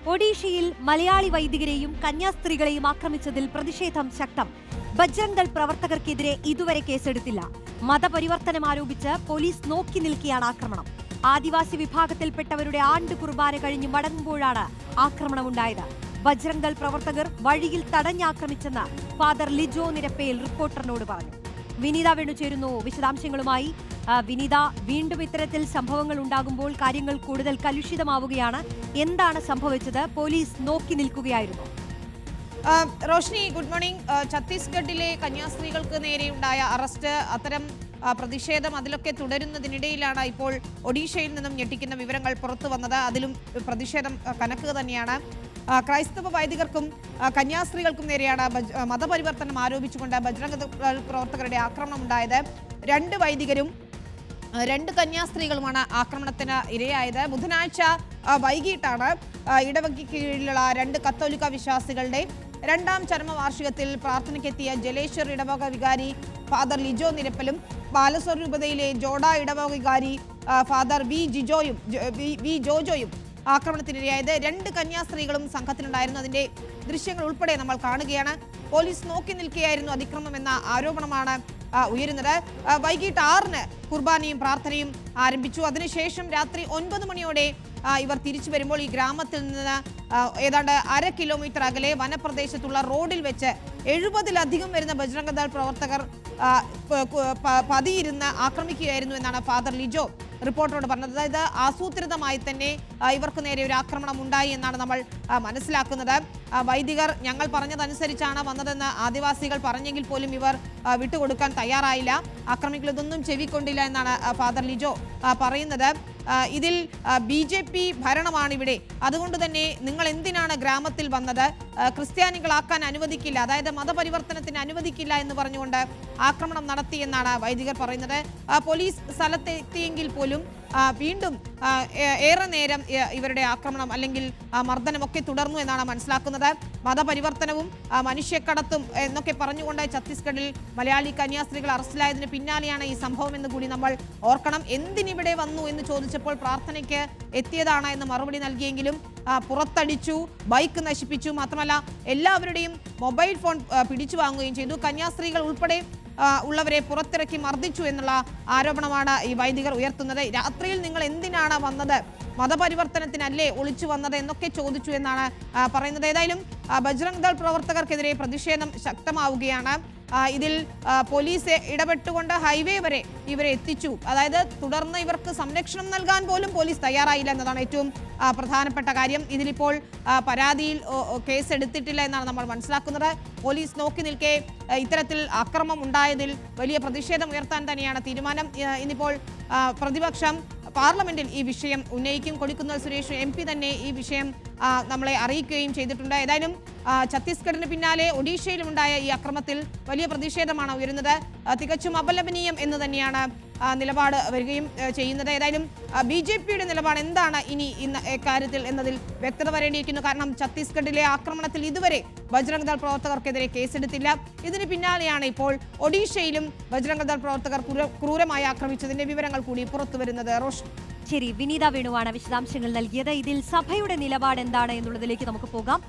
ഒഡീഷയിൽ മലയാളി വൈദികരെയും കന്യാസ്ത്രീകളെയും ആക്രമിച്ചതിൽ പ്രതിഷേധം ശക്തം. ബജ്രംഗ് ദൾ പ്രവർത്തകർക്കെതിരെ ഇതുവരെ കേസെടുത്തില്ല. മതപരിവർത്തനം ആരോപിച്ച് പോലീസ് നോക്കി നിൽക്കെയാണ് ആക്രമണം. ആദിവാസി വിഭാഗത്തിൽപ്പെട്ടവരുടെ ആണ്ട് കുർബാന കഴിഞ്ഞ് മടങ്ങുമ്പോഴാണ് ആക്രമണമുണ്ടായത്. ബജ്രംഗ് ദൾ പ്രവർത്തകർ വഴിയിൽ തടഞ്ഞാക്രമിച്ചെന്ന് ഫാദർ ലിജോ നിരപ്പേൽ റിപ്പോർട്ടറിനോട് പറഞ്ഞു. വിനീത വേണു ചേരുന്നു വിശദാംശങ്ങളുമായി. വിനീത, വീണ്ടും ഇത്തരത്തിൽ സംഭവങ്ങൾ ഉണ്ടാകുമ്പോൾ കാര്യങ്ങൾ കൂടുതൽ കലുഷിതമാവുകയാണ്. എന്താണ് സംഭവിച്ചത്? പോലീസ് നോക്കി നിൽക്കുകയായിരുന്നു. Roshni, good morning. ഛത്തീസ്ഗഡിലെ കന്യാസ്ത്രീകൾക്ക് നേരെയുണ്ടായ അറസ്റ്റ്, അത്തരം പ്രതിഷേധം അതിലൊക്കെ തുടരുന്നതിനിടയിലാണ് ഇപ്പോൾ ഒഡീഷയിൽ നിന്നും ഞെട്ടിക്കുന്ന വിവരങ്ങൾ പുറത്തു വന്നത്. അതിലും പ്രതിഷേധം കനക്കുക തന്നെയാണ്. ക്രൈസ്തവ വൈദികർക്കും കന്യാസ്ത്രീകൾക്കും നേരെയാണ് മതപരിവർത്തനം ആരോപിച്ചുകൊണ്ട് ബജ്രംഗ് ദൾ പ്രവർത്തകരുടെ ആക്രമണം ഉണ്ടായത്. 2 വൈദികരും 2 കന്യാസ്ത്രീകളുമാണ് ആക്രമണത്തിന് ഇരയായത്. ബുധനാഴ്ച വൈകിട്ടാണ് ഇടവകയ്ക്ക് കീഴിലുള്ള 2 കത്തോലിക്ക വിശ്വാസികളുടെ 2ാം ചരമവാർഷികത്തിൽ പ്രാർത്ഥനയ്ക്കെത്തിയ ജലേശ്വർ ഇടവക വികാരി ഫാദർ ലിജോ നിരപ്പലും ബാലസോർ രൂപതയിലെ ജോഡ ഇടവക വികാരി ഫാദർ വി ജോജോയും ആക്രമണത്തിനിരയായത്. 2 കന്യാസ്ത്രീകളും സംഘത്തിലുണ്ടായിരുന്നു. അതിന്റെ ദൃശ്യങ്ങൾ ഉൾപ്പെടെ നമ്മൾ കാണുകയാണ്. പോലീസ് നോക്കി നിൽക്കുകയായിരുന്നു അതിക്രമം എന്ന ആരോപണമാണ് ഉയരുന്നത്. വൈകിട്ട് 6-ന് കുർബാനയും പ്രാർത്ഥനയും ആരംഭിച്ചു. അതിനുശേഷം രാത്രി 9 മണിയോടെ ഇവർ തിരിച്ചു വരുമ്പോൾ ഈ ഗ്രാമത്തിൽ നിന്ന് ഏതാണ്ട് 1/2 കിലോമീറ്റർ അകലെ വനപ്രദേശത്തുള്ള റോഡിൽ വെച്ച് 70-ലധികം വരുന്ന ബജ്രംഗ് ദൾ പ്രവർത്തകർ പതിയിരുന്ന് ആക്രമിക്കുകയായിരുന്നു എന്നാണ് ഫാദർ ലിജോ റിപ്പോർട്ടറോട് പറഞ്ഞത്. അതായത് ആസൂത്രിതമായി തന്നെ ഇവർക്ക് നേരെ ഒരു ആക്രമണം ഉണ്ടായി എന്നാണ് നമ്മൾ മനസ്സിലാക്കുന്നത്. വൈദികർ ഞങ്ങൾ പറഞ്ഞതനുസരിച്ചാണ് വന്നതെന്ന് ആദിവാസികൾ പറഞ്ഞെങ്കിൽ പോലും ഇവർ വിട്ടുകൊടുക്കാൻ തയ്യാറായില്ല. ആക്രമികൾ ഇതൊന്നും ചെവിക്കൊണ്ടില്ല എന്നാണ് ഫാദർ ലിജോ പറയുന്നത്. ഇതിൽ BJP ഭരണമാണ് ഇവിടെ, അതുകൊണ്ട് തന്നെ നിങ്ങൾ എന്തിനാണ് ഗ്രാമത്തിൽ വന്നത്, ക്രിസ്ത്യാനികളാക്കാൻ അനുവദിക്കില്ല, അതായത് മതപരിവർത്തനത്തിന് അനുവദിക്കില്ല എന്ന് പറഞ്ഞുകൊണ്ട് ആക്രമണം നടത്തി എന്നാണ് വൈദികർ പറയുന്നത്. പോലീസ് സ്ഥലത്തെത്തിയെങ്കിൽ പോലും വീണ്ടും ഏറെ നേരം ഇവരുടെ ആക്രമണം അല്ലെങ്കിൽ മർദ്ദനമൊക്കെ തുടർന്നു എന്നാണ് മനസ്സിലാക്കുന്നത്. മതപരിവർത്തനവും മനുഷ്യക്കടത്തും എന്നൊക്കെ പറഞ്ഞുകൊണ്ട് ഛത്തീസ്ഗഡിൽ മലയാളി കന്യാസ്ത്രീകൾ അറസ്റ്റിലായതിന് പിന്നാലെയാണ് ഈ സംഭവം എന്ന് കൂടി നമ്മൾ ഓർക്കണം. എന്തിനിവിടെ വന്നു എന്ന് ചോദിച്ചപ്പോൾ പ്രാർത്ഥനയ്ക്ക് എത്തിയതാണ് എന്ന് മറുപടി നൽകിയെങ്കിലും പുറത്തടിച്ചു, ബൈക്ക് നശിപ്പിച്ചു, മാത്രമല്ല എല്ലാവരുടെയും മൊബൈൽ ഫോൺ പിടിച്ചു വാങ്ങുകയും ചെയ്തു. കന്യാസ്ത്രീകൾ ഉൾപ്പെടെ ഉള്ളവരെ പുറത്തിറക്കി മർദ്ദിച്ചു എന്നുള്ള ആരോപണമാണ് ഈ വൈദികർ ഉയർത്തുന്നത്. രാത്രിയിൽ നിങ്ങൾ എന്തിനാണ് വന്നത്, മതപരിവർത്തനത്തിനല്ലേ ഒളിച്ചു വന്നത് എന്നൊക്കെ ചോദിച്ചു എന്നാണ് പറയുന്നത്. ഏതായാലും ബജ്രംഗ് ദൾ പ്രവർത്തകർക്കെതിരെ പ്രതിഷേധം ശക്തമാവുകയാണ്. ഇതിൽ പോലീസ് ഇടപെട്ടുകൊണ്ട് ഹൈവേ വരെ ഇവരെ എത്തിച്ചു. അതായത് തുടർന്ന് ഇവർക്ക് സംരക്ഷണം നൽകാൻ പോലും പോലീസ് തയ്യാറായില്ല എന്നതാണ് ഏറ്റവും പ്രധാനപ്പെട്ട കാര്യം. ഇതിലിപ്പോൾ പരാതിയിൽ കേസെടുത്തിട്ടില്ല എന്നാണ് നമ്മൾ മനസ്സിലാക്കുന്നത്. പോലീസ് നോക്കി നിൽക്കെ ഇത്തരത്തിൽ അക്രമം ഉണ്ടായതിൽ വലിയ പ്രതിഷേധം ഉയർത്താൻ തന്നെയാണ് തീരുമാനം. ഇന്നിപ്പോൾ പ്രതിപക്ഷം പാർലമെന്റിൽ ഈ വിഷയം ഉന്നയിക്കും. കൊടിക്കുന്നിൽ സുരേഷ് MP തന്നെ ഈ വിഷയം നമ്മളെ അറിയിക്കുകയും ചെയ്തിട്ടുണ്ട്. ഏതായാലും ഛത്തീസ്ഗഡിന് പിന്നാലെ ഒഡീഷയിലുണ്ടായ ഈ അക്രമത്തിൽ വലിയ പ്രതിഷേധമാണ് ഉയരുന്നത്. തികച്ചും അപലപനീയം എന്ന് തന്നെയാണ് നിലപാട് വരികയും ചെയ്യുന്നത്. ഏതായാലും BJPയുടെ നിലപാട് എന്താണ് ഇനി ഇക്കാര്യത്തിൽ എന്നതിൽ വ്യക്തത വരേണ്ടിയിരിക്കുന്നു. കാരണം ഛത്തീസ്ഗഡിലെ ആക്രമണത്തിൽ ഇതുവരെ ബജ്രംഗ് ദൾ പ്രവർത്തകർക്കെതിരെ കേസെടുത്തില്ല. ഇതിന് പിന്നാലെയാണ് ഇപ്പോൾ ഒഡീഷയിലും ബജ്രംഗ് ദൾ പ്രവർത്തകർ ക്രൂരമായി ആക്രമിച്ചതിന്റെ വിവരങ്ങൾ കൂടി പുറത്തു വരുന്നത്. ശരി, വിനീത വേണുവാണ് വിശദാംശങ്ങൾ നൽകിയത്. ഇതിൽ സഭയുടെ നിലപാട് എന്താണ് എന്നുള്ളതിലേക്ക് നമുക്ക് പോകാം.